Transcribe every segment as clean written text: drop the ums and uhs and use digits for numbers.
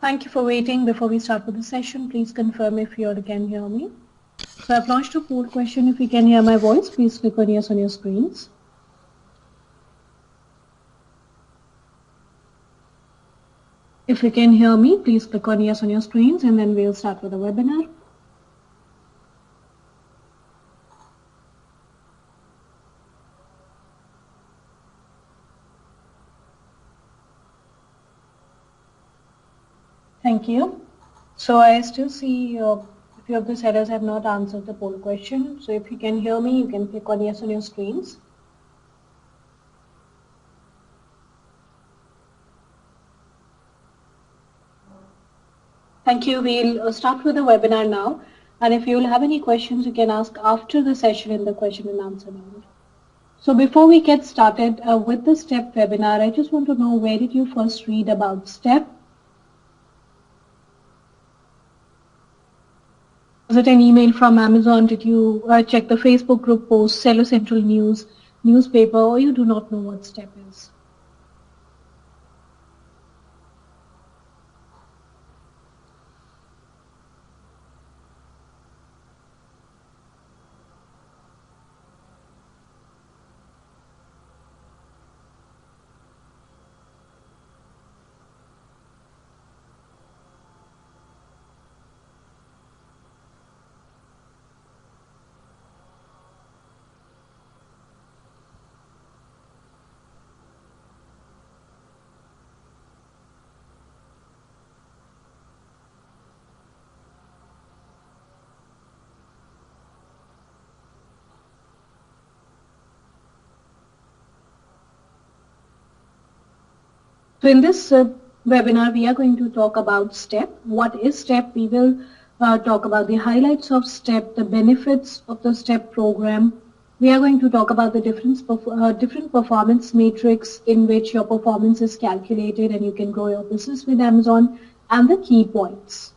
Thank you for waiting. Before we start with the session, please confirm if you all can hear me. So I've launched a poll question. If you can hear my voice, please click on yes on your screens. If you can hear me, please click on yes on your screens and then we'll start with the webinar. Thank you. So I still see a few of the sellers have not answered the poll question. So if you can hear me, you can click on yes on your screens. Thank you. We'll start with the webinar now. And if you will have any questions, you can ask after the session in the question and answer round. So before we get started with the STEP webinar, I just want to know, where did you first read about STEP? Was it an email from Amazon? Did you check the Facebook group post, Seller Central News, newspaper, or you do not know what STEP is? So in this webinar, we are going to talk about STEP. What is STEP? We will talk about the highlights of STEP, the benefits of the STEP program. We are going to talk about the different performance matrix in which your performance is calculated and you can grow your business with Amazon, and the key points.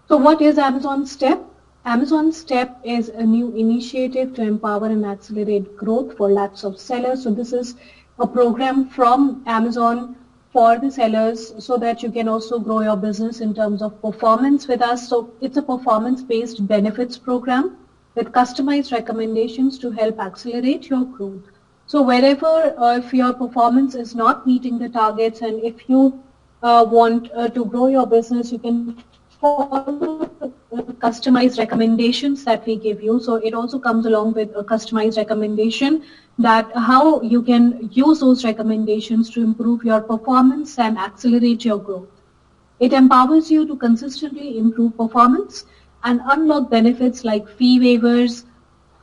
So what is Amazon STEP? Amazon STEP is a new initiative to empower and accelerate growth for lakhs of sellers. So this is a program from Amazon for the sellers so that you can also grow your business in terms of performance with us. So it's a performance-based benefits program with customized recommendations to help accelerate your growth. So wherever if your performance is not meeting the targets, and if you want to grow your business, you can follow customized recommendations that we give you. So it also comes along with a customized recommendation that how you can use those recommendations to improve your performance and accelerate your growth. It empowers you to consistently improve performance and unlock benefits like fee waivers,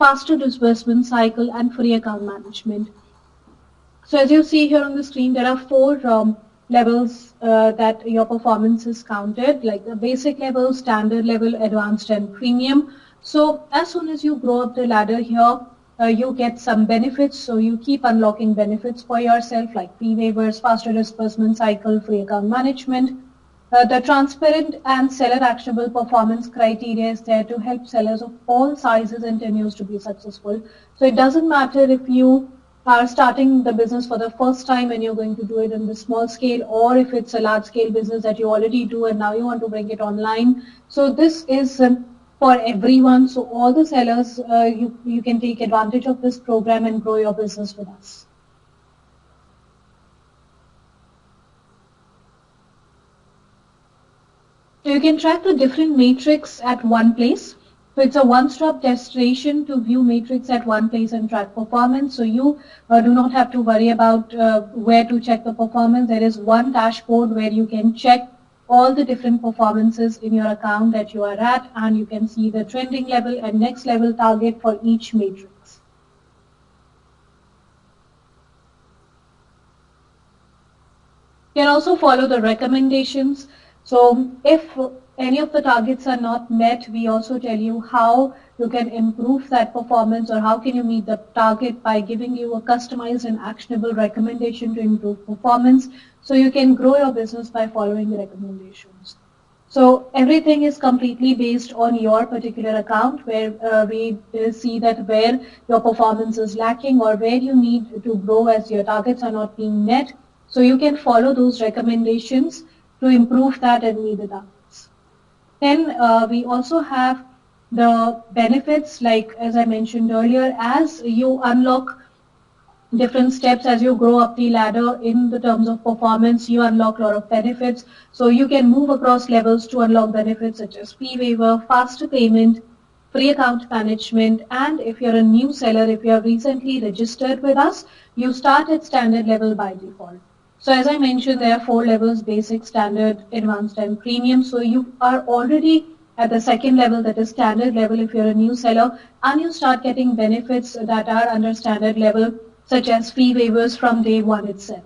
faster disbursement cycle, and free account management. So as you see here on the screen, there are four levels that your performance is counted, like the basic level, standard level, advanced, and premium. So as soon as you grow up the ladder here, you get some benefits. So you keep unlocking benefits for yourself, like fee waivers, faster disbursement cycle, free account management. The transparent and seller actionable performance criteria is there to help sellers of all sizes and tenures to be successful. So it doesn't matter if you are starting the business for the first time and you're going to do it in the small scale, or if it's a large scale business that you already do and now you want to bring it online. So this is for everyone. So all the sellers, you can take advantage of this program and grow your business with us. So you can track the different matrix at one place. So it's a one-stop destination to view matrix at one place and track performance. So you do not have to worry about where to check the performance. There is one dashboard where you can check all the different performances in your account that you are at, and you can see the trending level and next level target for each matrix. You can also follow the recommendations. So if any of the targets are not met, we also tell you how you can improve that performance, or how can you meet the target by giving you a customized and actionable recommendation to improve performance. So you can grow your business by following the recommendations. So everything is completely based on your particular account, where we see that where your performance is lacking or where you need to grow as your targets are not being met. So you can follow those recommendations to improve that and meet the targets. Then we also have the benefits, like as I mentioned earlier, as you unlock different steps as you grow up the ladder in the terms of performance, you unlock a lot of benefits. So you can move across levels to unlock benefits such as fee waiver, faster payment, free account management, and if you're a new seller, if you have recently registered with us, you start at standard level by default. So as I mentioned, there are 4 levels: basic, standard, advanced, and premium. So you are already at the second level, that is standard level if you're a new seller, and you start getting benefits that are under standard level, such as fee waivers from day one itself.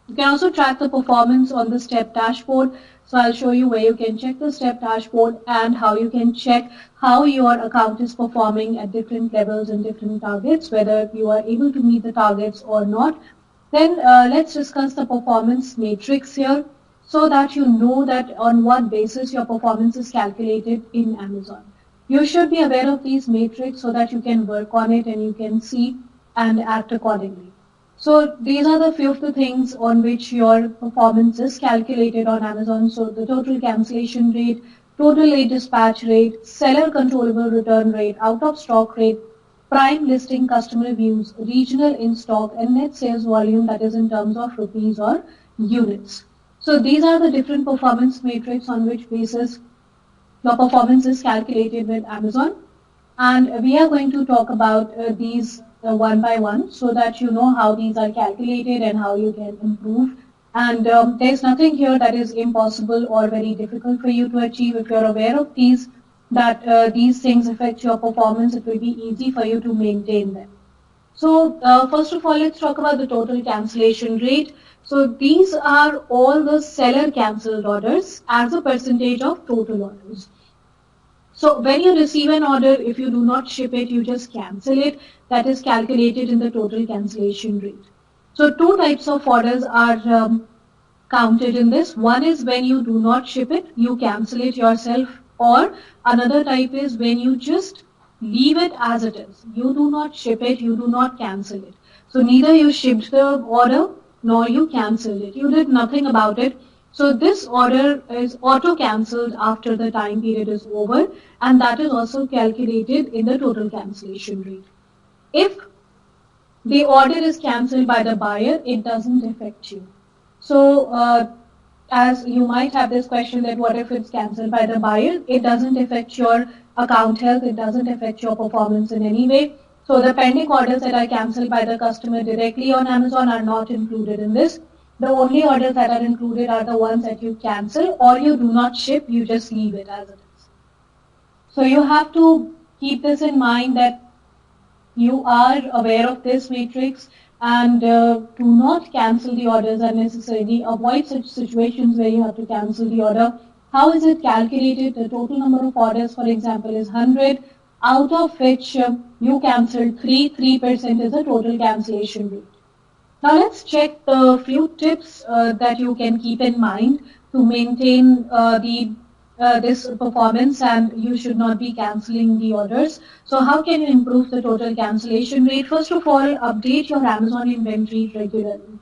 You can also track the performance on the STEP dashboard. So I'll show you where you can check the STEP dashboard and how you can check how your account is performing at different levels and different targets, whether you are able to meet the targets or not. Then let's discuss the performance matrix here, so that you know that on what basis your performance is calculated in Amazon. You should be aware of these matrices so that you can work on it and you can see and act accordingly. So these are the few of the things on which your performance is calculated on Amazon. So the total cancellation rate, total late dispatch rate, seller controllable return rate, out of stock rate, prime listing customer reviews, regional in stock, and net sales volume, that is in terms of rupees or units. So these are the different performance matrix on which basis your performance is calculated with Amazon. And we are going to talk about these one by one so that you know how these are calculated and how you can improve. And there's nothing here that is impossible or very difficult for you to achieve. If you're aware of these, that these things affect your performance, it will be easy for you to maintain them. So first of all, let's talk about the total cancellation rate. So these are all the seller cancelled orders as a percentage of total orders. So when you receive an order, if you do not ship it, you just cancel it. That is calculated in the total cancellation rate. So 2 types of orders are counted in this. One is when you do not ship it, you cancel it yourself, or another type is when you just leave it as it is. You do not ship it, you do not cancel it. So neither you shipped the order nor you cancelled it. You did nothing about it. So this order is auto-cancelled after the time period is over, and that is also calculated in the total cancellation rate. If the order is cancelled by the buyer, it doesn't affect you. So as you might have this question that what if it's cancelled by the buyer? It doesn't affect your account health, it doesn't affect your performance in any way. So the pending orders that are cancelled by the customer directly on Amazon are not included in this. The only orders that are included are the ones that you cancel or you do not ship, you just leave it as it is. So you have to keep this in mind, that you are aware of this matrix, and do not cancel the orders unnecessarily. Avoid such situations where you have to cancel the order. How is it calculated? The total number of orders, for example, is 100, out of which you cancelled 3% is the total cancellation rate. Now let's check the few tips that you can keep in mind to maintain this performance, and you should not be cancelling the orders. So how can you improve the total cancellation rate? First of all, update your Amazon inventory regularly.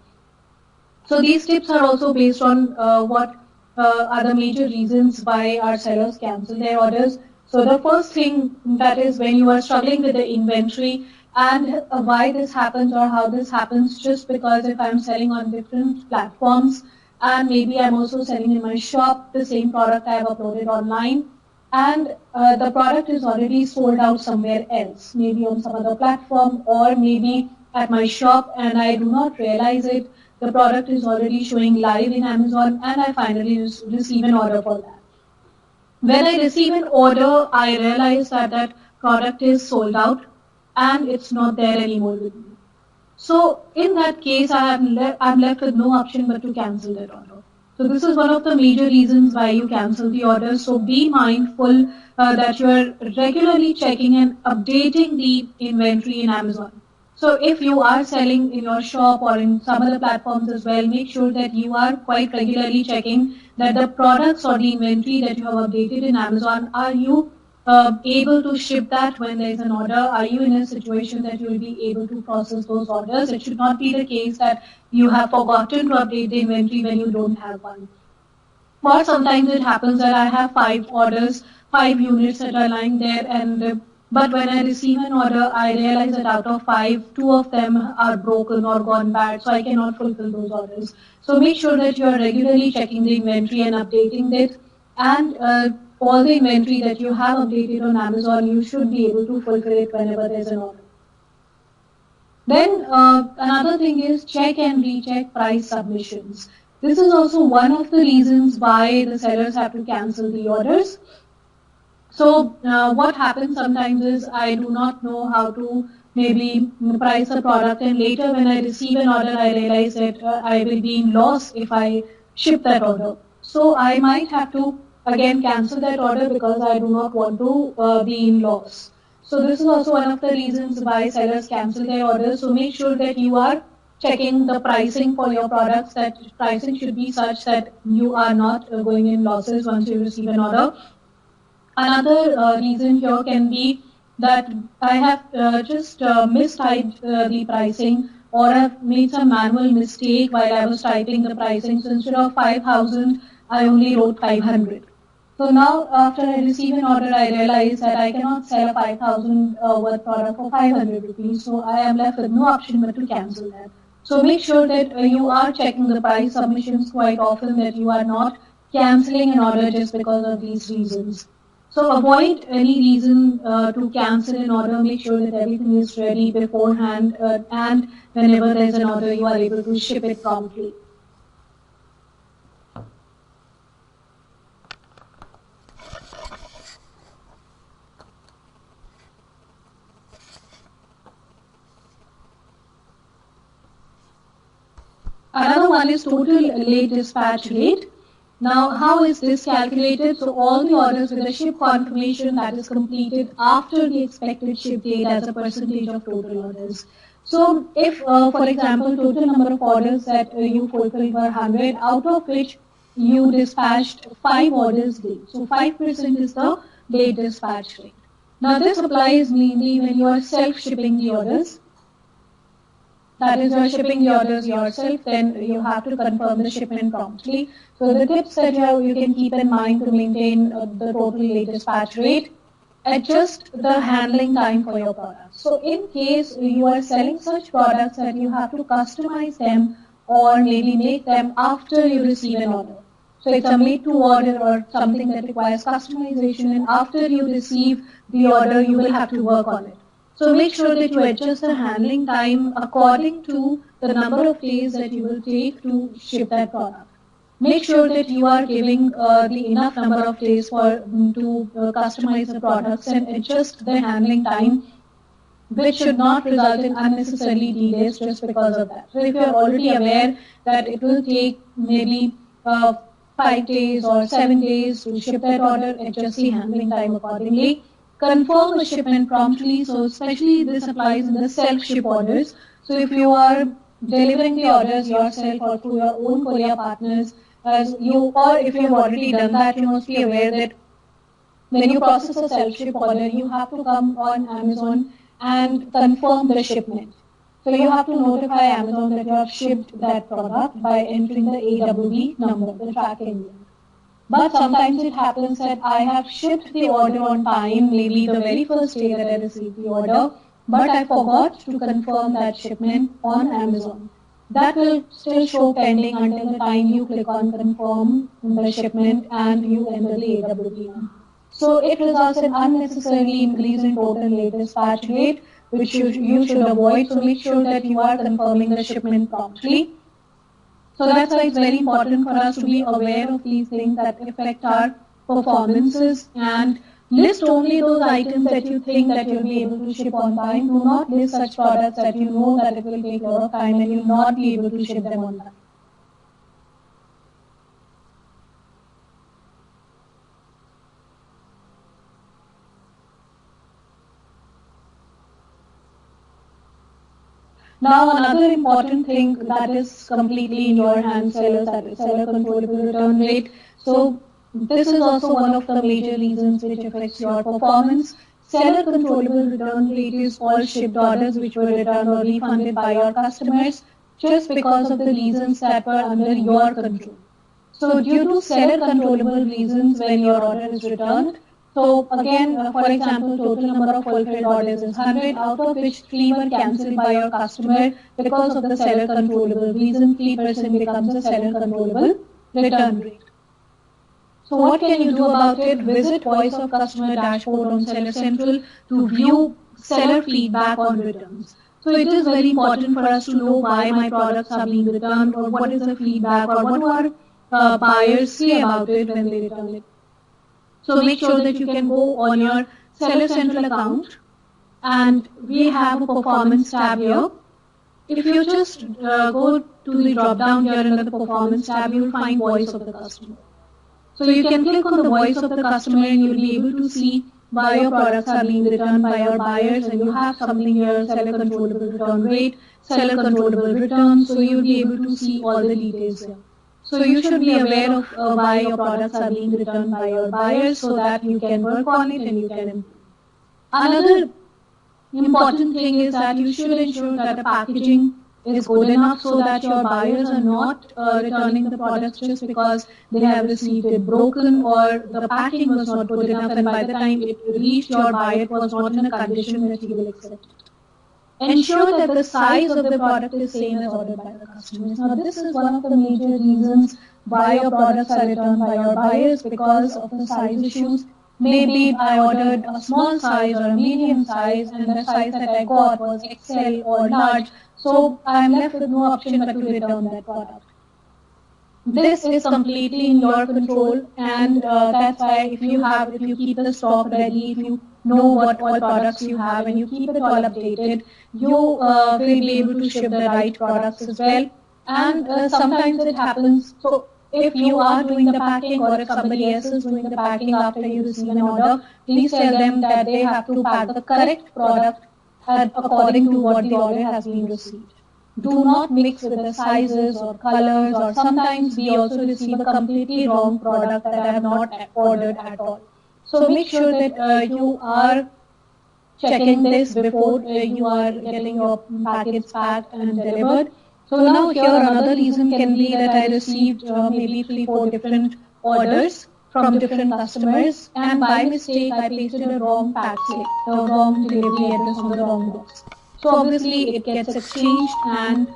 So these tips are also based on what are the major reasons why our sellers cancel their orders. So the first thing, that is when you are struggling with the inventory, and why this happens or how this happens, just because if I'm selling on different platforms and maybe I'm also selling in my shop the same product I have uploaded online, and the product is already sold out somewhere else, maybe on some other platform or maybe at my shop, and I do not realize it. The product is already showing live in Amazon and I finally receive an order for that. When I receive an order, I realize that that product is sold out and it's not there anymore with me. So in that case, I'm left with no option but to cancel that order. So this is one of the major reasons why you cancel the order. So be mindful that you are regularly checking and updating the inventory in Amazon. So if you are selling in your shop or in some other platforms as well, make sure that you are quite regularly checking that the products or the inventory that you have updated in Amazon, are you able to ship that when there is an order? Are you in a situation that you will be able to process those orders? It should not be the case that you have forgotten to update the inventory when you don't have one. Or sometimes it happens that I have 5 orders, 5 units that are lying there, and but when I receive an order, I realize that out of 5, 2 of them are broken or gone bad, so I cannot fulfill those orders. So make sure that you are regularly checking the inventory and updating it, and all the inventory that you have updated on Amazon, you should be able to fulfill it whenever there's an order. Then another thing is check and recheck price submissions. This is also one of the reasons why the sellers have to cancel the orders. So what happens sometimes is I do not know how to maybe price a product, and later when I receive an order I realize that I will be in loss if I ship that order. So I might have to again cancel that order because I do not want to be in loss. So this is also one of the reasons why sellers cancel their orders. So make sure that you are checking the pricing for your products, that pricing should be such that you are not going in losses once you receive an order. Another reason here can be that I have just mistyped the pricing, or I've made some manual mistake while I was typing the pricing. So instead of 5,000, I only wrote 500. So now after I receive an order, I realize that I cannot sell a 5,000 worth product for 500 rupees. So I am left with no option but to cancel that. So make sure that you are checking the price submissions quite often, that you are not canceling an order just because of these reasons. So avoid any reason to cancel an order. Make sure that everything is ready beforehand, and whenever there is an order, you are able to ship it promptly. Another one is total late dispatch rate. Now, how is this calculated? So all the orders with a ship confirmation that is completed after the expected ship date as a percentage of total orders. So if, for example, total number of orders that you fulfilled were 100, out of which you dispatched 5 orders late. So 5% is the late dispatch rate. Now this applies mainly when you are self-shipping the orders. That is, you're shipping the orders yourself, then you have to confirm the shipment promptly. So the tips that you can keep in mind to maintain the total late dispatch rate: adjust the handling time for your products. So in case you are selling such products that you have to customize them or maybe make them after you receive an order. So it's a made to order or something that requires customization, and after you receive the order, you will have to work on it. So make sure that you adjust the handling time according to the number of days that you will take to ship that product. Make sure that you are giving the enough number of days to customize the products, and adjust the handling time, which should not result in unnecessarily delays just because of that. So if you are already aware that it will take maybe 5 days or 7 days to ship that order, adjust the handling time accordingly. Confirm the shipment promptly. So especially this applies in the self-ship orders. So if you are delivering the orders yourself or through your own courier partners, or if you have already done that, you must be aware that when you process a self-ship order, you have to come on Amazon and confirm the shipment. So you have to notify Amazon that you have shipped that product by entering the AADHAAR number, the tracking number. But sometimes it happens that I have shipped the order on time, maybe the very first day that I received the order, but I forgot to confirm that shipment on Amazon. That will still show pending until the time you click on confirm the shipment and you enter the AADHAAR. So it results in unnecessarily increase in total late dispatch rate, which you should avoid. So make sure that you are confirming the shipment promptly. So that's why it's very important for us to be aware of these things that affect our performances, and list only those items that you think that you'll be able to ship on time. Do not list such products that you know that it will take a lot of time and you'll not be able to ship them on time. Now, another important thing that is completely in your hands, sellers, that is seller controllable return rate. So this is also one of the major reasons which affects your performance. Seller controllable return rate is all shipped orders which were returned or refunded by your customers just because of the reasons that were under your control. So due to seller controllable reasons when your order is returned, so again, for example, total number of fulfilled orders is 100, out of which 3 were cancelled by your customer because of the seller controllable reason. 3% becomes a seller controllable return rate. So what can you do about it? Visit Voice of Customer dashboard on Seller Central to view seller feedback on returns. So it is very important for us to know why my products are being returned, or what is the feedback, or what do our buyers say about it when they return it. So make sure that you can go on your Seller Central account, and we have a performance tab here. If you just go to the drop down here under the performance tab, you will find Voice of the Customer. So you can click on the Voice of the Customer and you will be able to see why your products are being returned by your buyers, and you have something here, seller controllable return rate, seller controllable return. So you will be able to see all the details here. So you should be aware of why your products are being returned by your buyers so that you can work on it and you can improve. Another important thing is that you should ensure that the packaging is good enough so that your buyers are not returning the products just because they have received it broken or the packing was not good enough, and by the time it reached your buyer it was not in a condition that he will accept it. Ensure that the size of the product is same as ordered by the customers. Now this is one of the major reasons why your products are returned by your buyers, because of the size issues. Maybe I ordered a small size or a medium size, and the size that I got was XL or large, so I am left with no option but to return that product. This is completely in your control, and that's why if you keep the stock ready, if you know what all products you have and you keep it all updated, you will be able to ship the right products as well. And sometimes it happens, so if you are doing the packing or if somebody else is doing the packing after you receive an order, please tell them that they have to pack the correct product according to what the order has been received. Do not mix with the sizes or colors, or sometimes we also receive a completely wrong product that I have not ordered at all. So make sure that you are checking this before you are getting your packets packed and delivered. So now here another reason can be that I received maybe 3-4 different orders from different customers, and by mistake I pasted a wrong pack slip, the wrong delivery address on the wrong box. So obviously it gets exchanged, and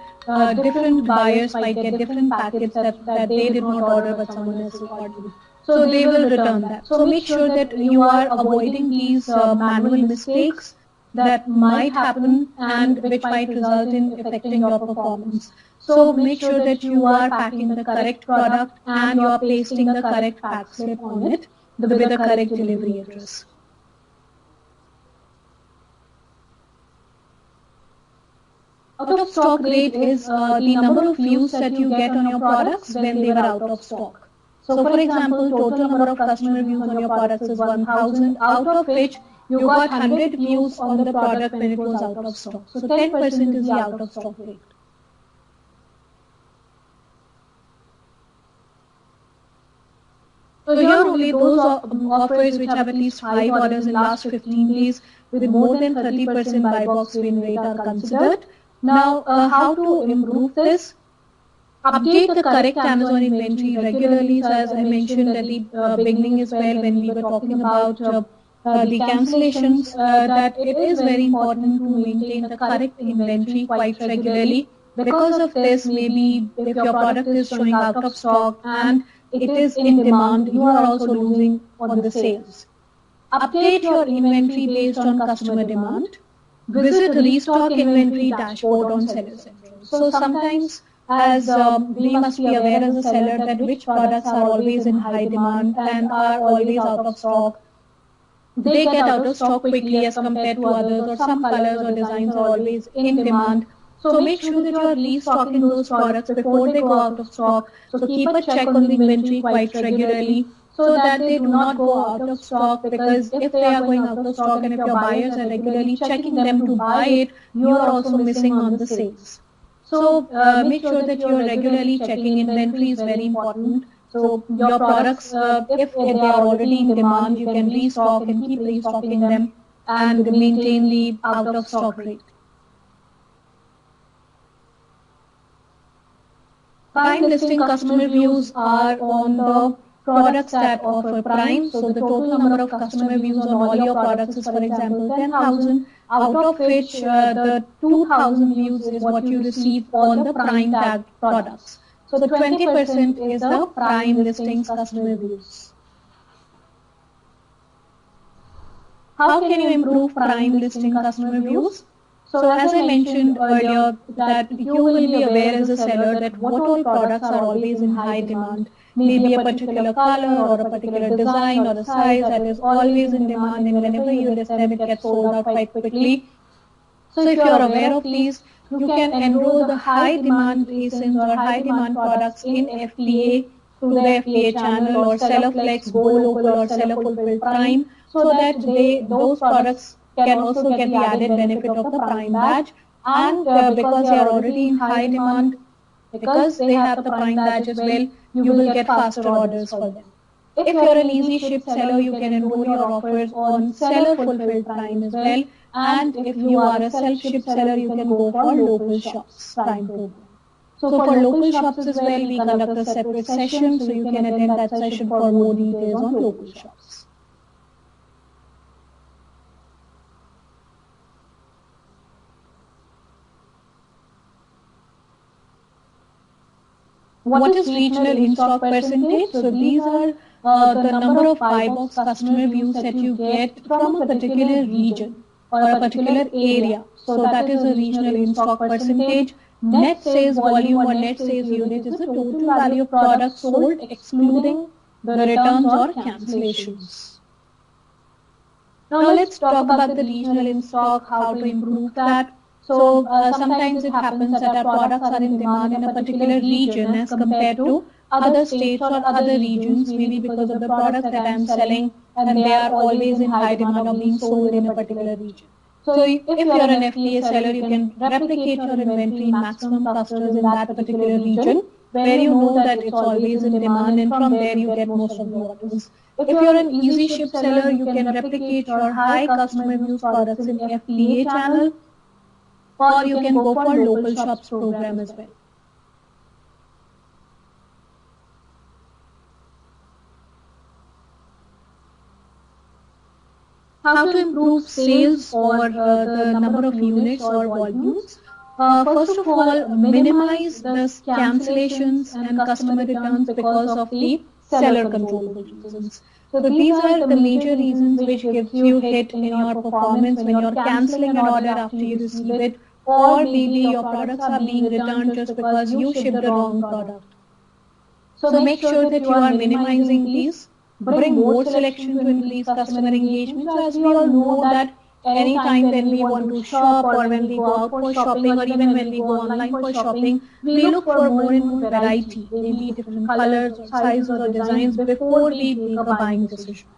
different buyers might get different packets that they did not order but someone else ordered. So they will return that. So make sure that you are avoiding these manual mistakes that might happen and which might result in affecting your performance. So make sure that you are packing the correct product and you are pasting the correct pack slip on it with the correct delivery address. Out of stock rate is the number of views that you get on your products when they were out of stock. So for example, total number of customer views on your products is 1000, out of which you got 100 views on the product when it was out of stock. So 10% is the out of stock rate. So here only those offers which have at least 5 orders in last 15 days with more than 30% buy box win rate are considered. Now, how to improve this? Update the correct Amazon inventory regularly. So as I mentioned at the beginning as well when we were talking about the cancellations, that it is very important to maintain the correct inventory quite regularly. Because of this, maybe if your product is showing out of stock and it is in demand, you are also losing on the sales. Update your inventory based on customer demand. Visit restock inventory dashboard on Seller Central. So sometimes as we must be aware as a seller that which products are always in high demand and are always out of stock. They get out of stock quickly as compared to others, or some colors or designs are always in demand. So make sure that you are restocking those products before they go out of stock. So keep a check on the inventory quite regularly so that they do not go out of stock, because if they are going out of stock and if your buyers are regularly checking them to buy it, you are also missing on the sales. So make sure that you are regularly checking inventory is very important. So your products, if they are already in demand, you can restock and keep restocking them and maintain the out of stock rate. Prime listing customer views are on the products that offer Prime. So the total number of customer views on all your products is, for example, 10,000, out of which the 2,000 views is what you receive on the Prime tag products. So the 20% is the Prime listings customer views. How can you improve Prime listing customer views? So as I mentioned earlier, that you will be aware as a seller that what all products are always in high demand. Maybe a particular color or a particular design or a size that is always in demand, and whenever you list them, it gets sold out quite quickly. So if you are aware of these, you can enroll the high demand ASINs or high demand products in FBA through the FBA channel, or Seller Flex, Go Local, or Seller Fulfilled Prime, so that those products can also get the added benefit of the Prime badge. And because they are already in high demand, because they have the Prime badge as well, you will get faster orders for them. If you're an easy ship seller, you can enroll your offers on Seller Fulfilled Prime as well. And if you are a self-ship seller, you can go for local shops Prime program. So for local shops as well, we conduct a separate session, so you can attend that session for more details on local shops. What is regional in-stock percentage? So these are the number of buy box customer views that you get from a particular region or a particular area. So that is a regional in-stock percentage. Net sales volume or net sales unit is the total value of products sold excluding the returns or cancellations. Now let's talk about the regional in-stock, how to improve that. So sometimes it happens that our products are in demand in a particular region as compared to other states or other regions, maybe because of the products that I am selling and they are always in high demand of being sold in a particular region. So if you are an FBA seller, you can replicate your inventory in maximum clusters in that particular region where you know that it's always in demand, and from there you get most of the orders. If you are an easy ship seller, you can replicate your high customer views products in FBA channel, or you can go for local shops program as well. How to improve sales or the number of units or volumes? First of all, minimize the cancellations and customer returns because of the seller controllable reasons. So these are the major reasons which gives you hit in your performance when you're cancelling an order after you receive it, or maybe your products are being returned just because you shipped the wrong product. So make sure that you are minimizing these. Bring more selection to increase customer engagement. So as we all know that anytime when we want to shop or when we go out for shopping or even when we go online for shopping, we look for more and more variety, maybe different colors or sizes or designs before we make a buying decision.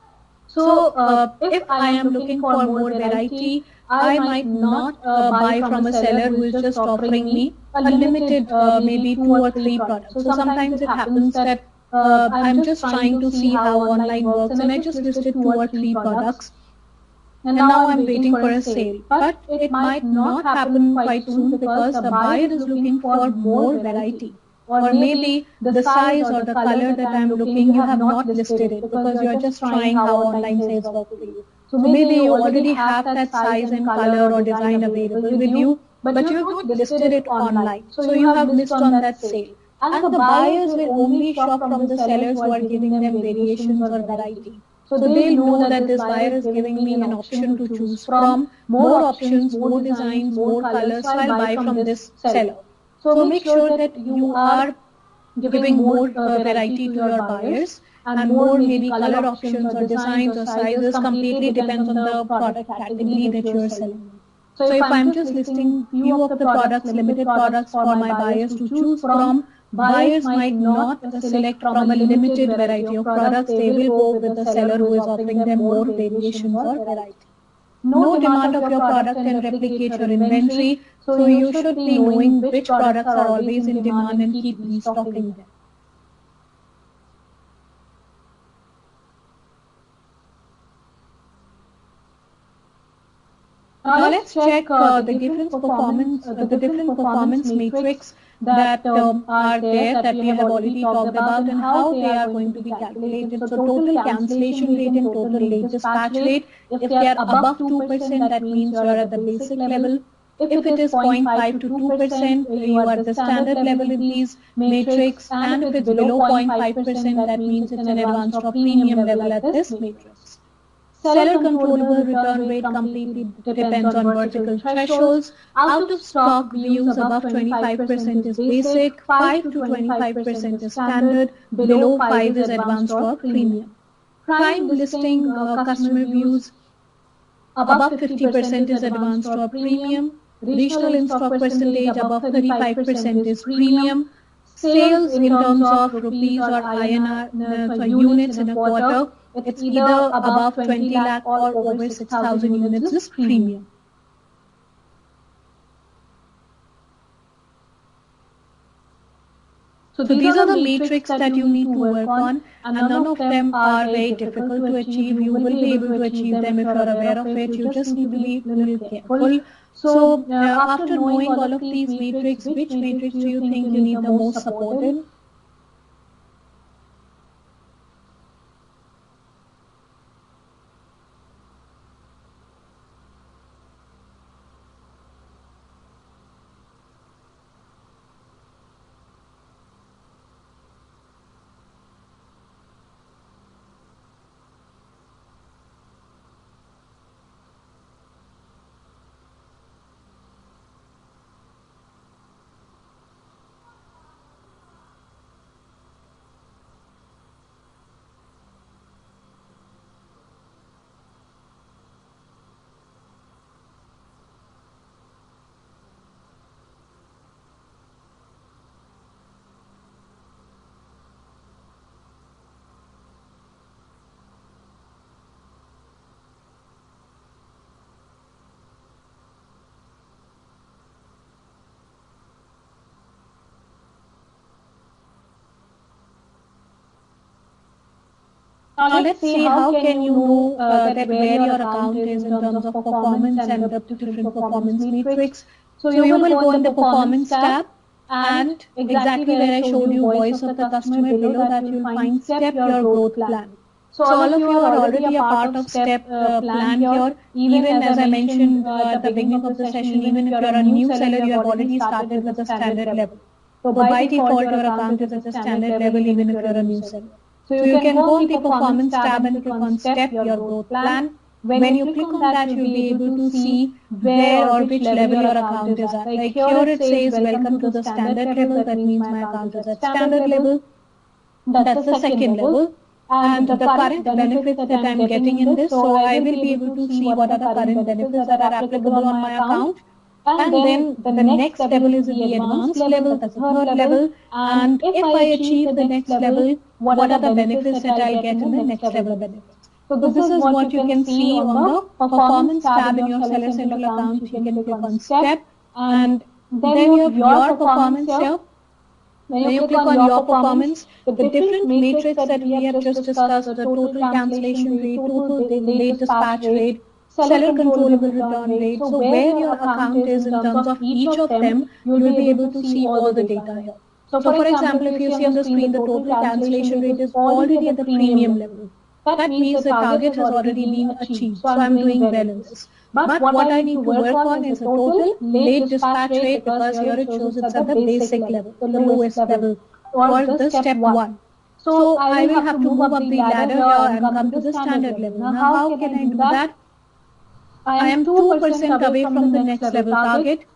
So if I am looking for more variety, I might not buy from a seller who is just offering me a limited maybe 2 or 3 products. So sometimes it happens that I'm just trying to see how online works and I just listed 2 or 3 products and now I'm waiting for a sale. But it might not happen quite soon because the buyer is looking for more variety. Or maybe the size or the color that I'm looking, you have not listed it because you're just trying how online sales work for you. So maybe you already have that size and color or design available with you, but you have not listed it online. So you have missed on that sale. And the buyers will only shop from the sellers who are giving them variations or variety. So they know that this buyer is giving me an option to choose from, more options, more designs, more colors, so I'll buy from this seller. So make sure that you are giving more variety to your buyers, and more maybe color options or designs or sizes completely depends on the product category that you are selling. So if I'm just listing few of the products, limited products for my buyers to choose from, buyers might not select from a limited variety of products. They will go with the seller who is offering them more variations or variety. No demand of your product can replicate your inventory, so you should be knowing which products are always in demand and keep restocking them. Now let's check the different performance matrix that are there that we have already talked about and how they are going to be calculated. So total cancellation rate and total late dispatch rate. If they are above 2%, that means you are at the basic level. If it is 0.5 to 2%, you are at the standard level in these matrix. And if it's below 0.5%, that means it's an advanced or premium level at this matrix. Seller controllable return rate completely depends on vertical thresholds. Out of stock views above 25% is basic, 5 to 25% is standard, below 5 is advanced or premium. Prime listing customer views above 50% is advanced or premium. Regional in-stock percentage above 35% is premium. Sales in terms of rupees or INR, units in a quarter, it's either above 20 lakh or over 6,000 units is premium. So these are the matrix that you need to work on, and none of them are very difficult to achieve. You will be able to achieve them if you are aware of it. You just need to be a little careful. So after knowing all of these matrix, which matrix do you think you need the most support in? Now let's see how can you know that where your account is in terms of performance and the different performance matrix. So you will go in the performance tab, and exactly where I showed you voice of the customer, below that you will find step your growth plan. So all of you are already a part of step plan here. Even as I mentioned at the beginning of the session, even if you are a new seller, you have already started with the standard level. So by default your account is at the standard level even if you are a new seller. So you can go on the performance tab and click on step your growth plan. When you click on that, you'll be able to see where or which level your account is at. Like here it says welcome to the standard level. That means my account is at standard level. That's the second level. And the current benefits that I'm getting in this, so I will be able to see what are the current benefits that are applicable on my account. And then the next level is the advanced level, that's the third level. And if I achieve the next level, what are the benefits that I'll get in the next level benefits? So this is what you can see on the performance tab in your Seller Central account. You can click on step, and then you have your performance here. When you click on your performance, the different matrix that we have just discussed, the total cancellation rate, total late dispatch rate, seller controllable return rate. So where your account is in terms of each of them, you will be able to see all the data here. So for example, if you see on the screen, the total cancellation rate is already at the premium level. That means the target has already been achieved. So I'm doing well in this. But what I need to work on is the total late dispatch rate, because here it shows it's at the basic level, the lowest level, or the step 1. So I will have to move up the ladder here and come to the standard level. Now how can I do that? I am 2% away from the next level target,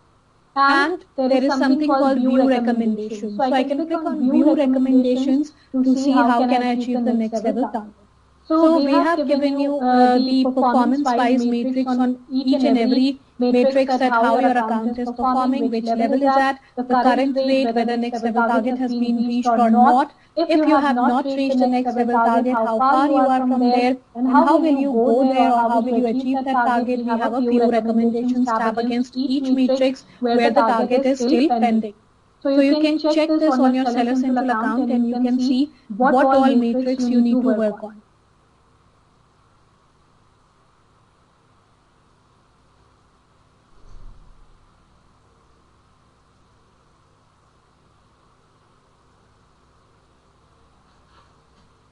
and there is something called view recommendations. So I can click on view recommendations to see how can I achieve the next level target. So we have given you the performance-wise matrix on each and every matrix that how your account is performing, which level is at, the current rate, whether next level target has been reached or not. If you have not reached the next level target, how far you are from there, and how will you go there or how will you achieve that target. We have a few recommendations tab against each matrix where the target is still pending. So you can check this on your Seller Central account and you can see what all matrix you need to work on.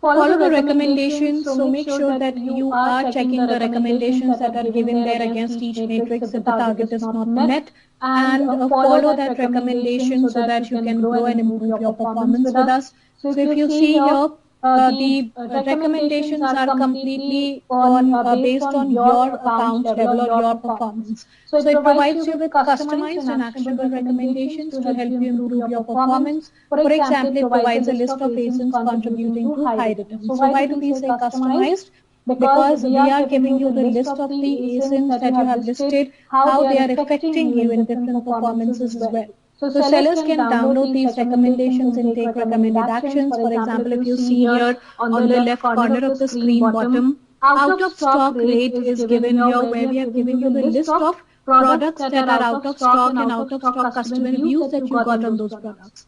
Follow the recommendations, so make sure that you are checking the recommendations that are given there against each matrix if the target is not met, and follow that recommendation so that you can grow and improve your performance with us. So if you see here, the recommendations are completely based on your account level or your performance. So it provides you with customized and actionable recommendations to help you improve your performance. For example, it provides a list of ASINs contributing to high returns. So why do we say customized? Because we are giving you the list of the ASINs that you have listed, how they are affecting you in different performances as well. So sellers can download these recommendations and take recommended actions. For example, if you see here on the left corner of the screen bottom, out of stock rate is given here where we have given you the list of products that are out of stock and out of stock customer reviews that you got on those products.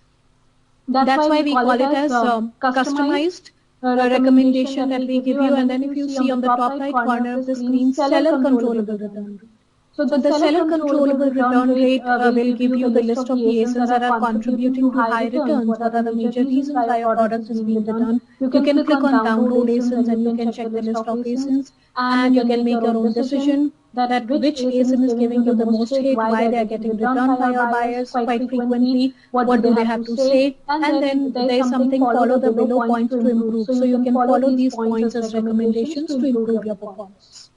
That's why we call it as customized recommendation that we give you. And then if you see on the top right corner of the screen, seller controllable return rate. So the seller controllable return rate will give you the list of the ASINs that are contributing to high returns. What are the major reasons why your product is being returned? You can click on download ASINs and you can check the list of ASINs and you can make your own decision that which ASIN is giving you the most hit, why they are getting returned by your buyers quite frequently, what do they have to say, and then there is something follow the below points to improve. So you can follow these points as recommendations to improve your performance.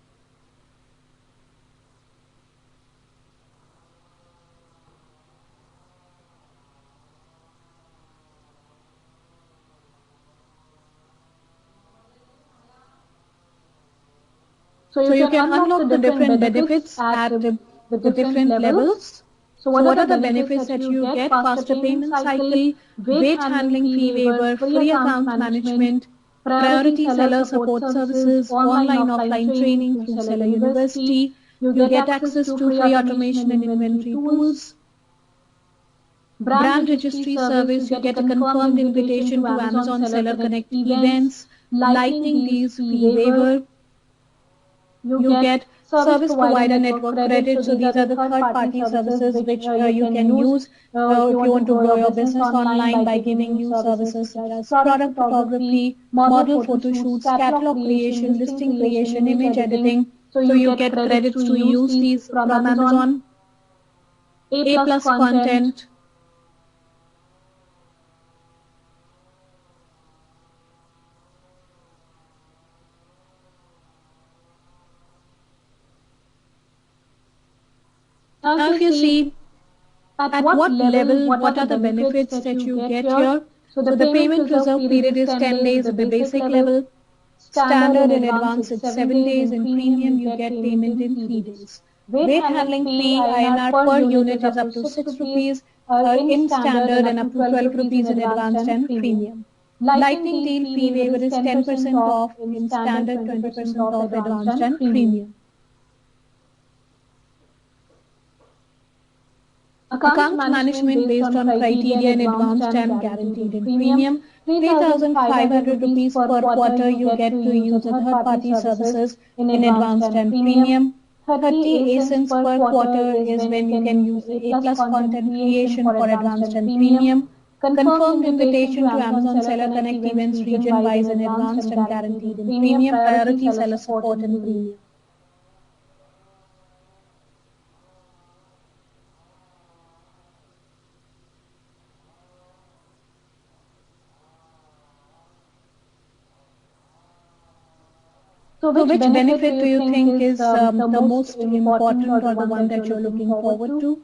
So you can unlock the different benefits at the different levels. So what are the benefits that you get? Faster payment cycle, wait handling fee waiver, free account management, priority seller support services, online offline training through Seller University. You get access to free automation and inventory tools, brand registry service. You get a confirmed invitation to Amazon Seller Connect events, lightning deals fee waiver. You get service provider network credit. So these are the third-party services which you can use if you want to grow your business online by giving you services such as product photography, model photo shoots, catalog creation, listing creation, image editing. So you get credits to use these from Amazon. A+ content. Now if you see at what level, what are the benefits that you get here? So the payment reserve period is 10 days at the basic level. Standard and advanced it's 7 days. In premium you get payment in 3 days. Weight handling fee INR per unit is up to 6 rupees in standard and up to 12 rupees in advanced and premium. Lightning deal fee waiver is 10% off in standard, 20% off advanced and premium. Account management based on criteria in advanced and guaranteed in premium. 3,500 rupees per quarter you get to use the third-party services in advanced and premium. 30 ASINs per quarter is when you can use the A+ content creation for advanced and premium. Confirmed invitation to Amazon Seller Connect events region-wise in advanced and guaranteed in premium. Priority seller support in premium. So which benefit do you think is the most important or the one that you're looking forward to?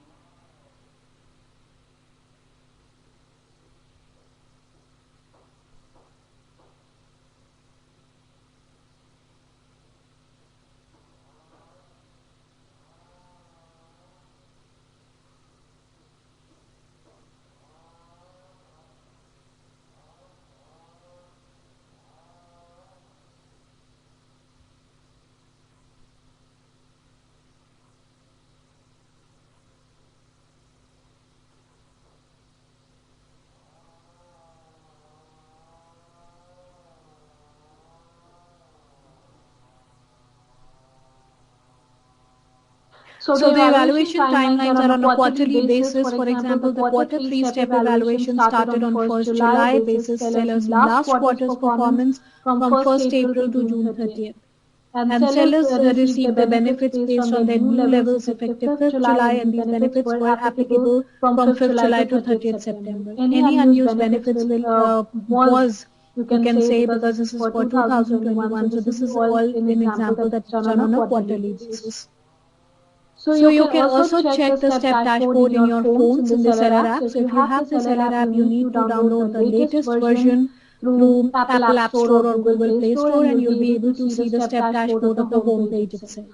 So the evaluation timelines are on a quarterly basis. For example, the quarter 3 step evaluation started on 1st July basis sellers last quarter's performance from 1st April to June 30th. And sellers received the benefits based on their new levels effective 5th July, and these benefits were applicable from 5th July to 30th September. Any unused benefits was, you can say, because this is for 2021, so this is all an example that's done on a quarterly basis. So you can also check the step dashboard in your phones in the Seller app. So if you have the Seller app, you need to download the latest version through Apple App Store or Google Play Store, and you'll be able to see the step dashboard of the home page itself.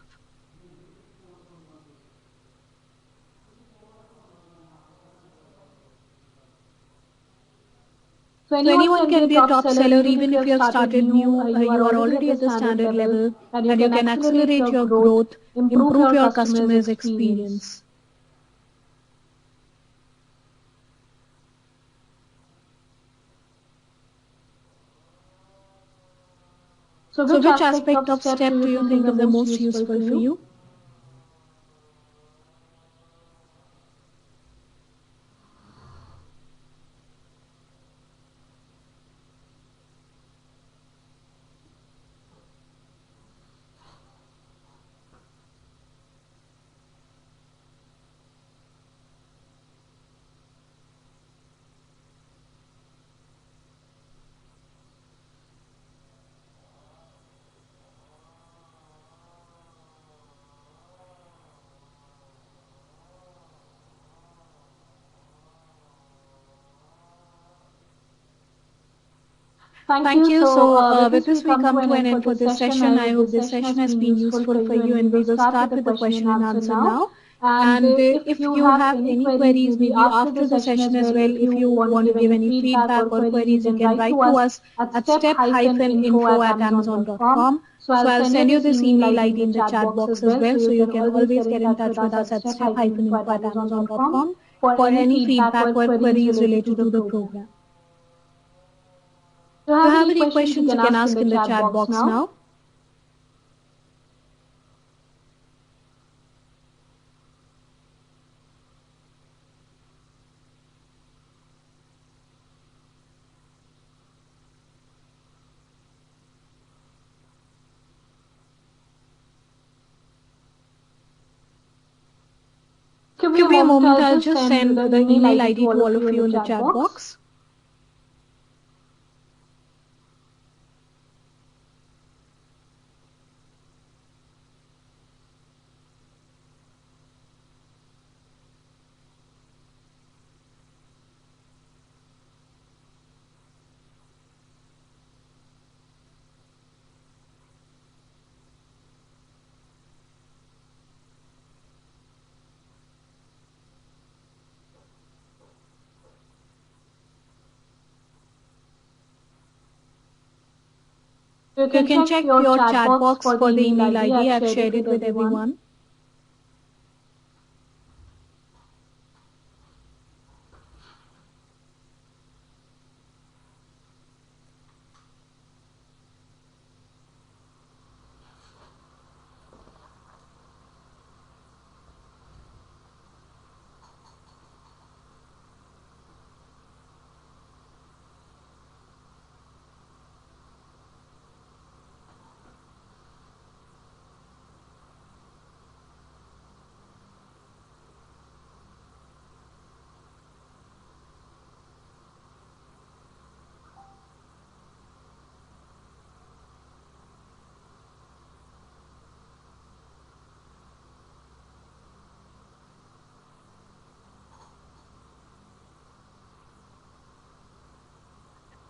So anyone can be a top seller even if you have started new, you are already at the standard level, and you can accelerate your growth, improve your customer's experience. So which aspect of step do you think is the most useful for you? Thank you. So with this we come to an end for this session. I hope this session has been useful for you, and we will start with the question and answer now. And if you have any queries, maybe after the session as well, if you want to give any feedback or queries, you can write to us at step-info@amazon.com. So I'll send you this email ID in the chat box as well, so you can always get in touch with us at step-info@amazon.com for any feedback or queries related to the program. If you have any questions, you can ask in the chat box now. Give me a moment, I'll just send the email ID to all of you in the chat box. You can check your chat box for the email ID. I've shared it with everyone.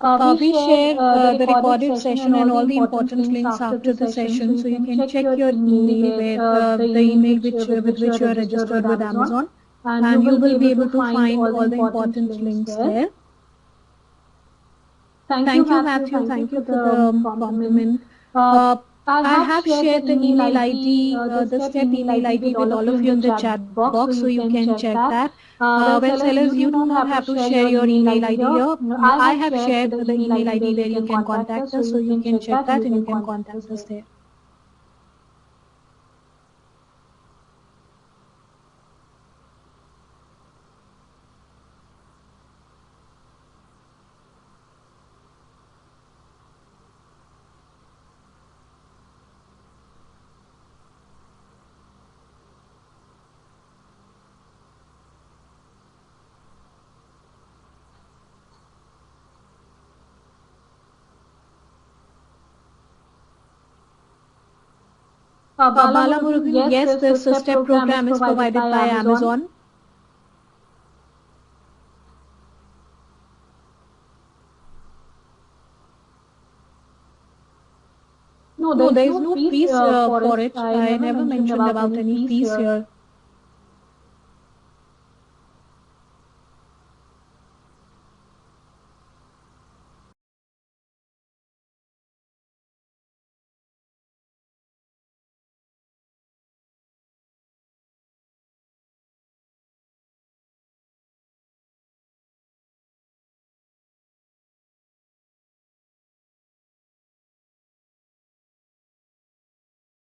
We share the recorded session and all the important links after the session, so you can check your email with the email with which you are registered with Amazon, and you will be able to find all the important links there. Thank you, Matthew. Thank you for the compliment. I have shared the email ID, the step email ID with all of you in the chat box, so you can check that. Well, sellers, you do not have to share your email ID here. I have shared the email ID where you can contact us, so you can check that and you can contact us there. Bala Murugan, yes, this STEP program is provided by Amazon. No, there is no fees for it. I never mentioned about any fees here.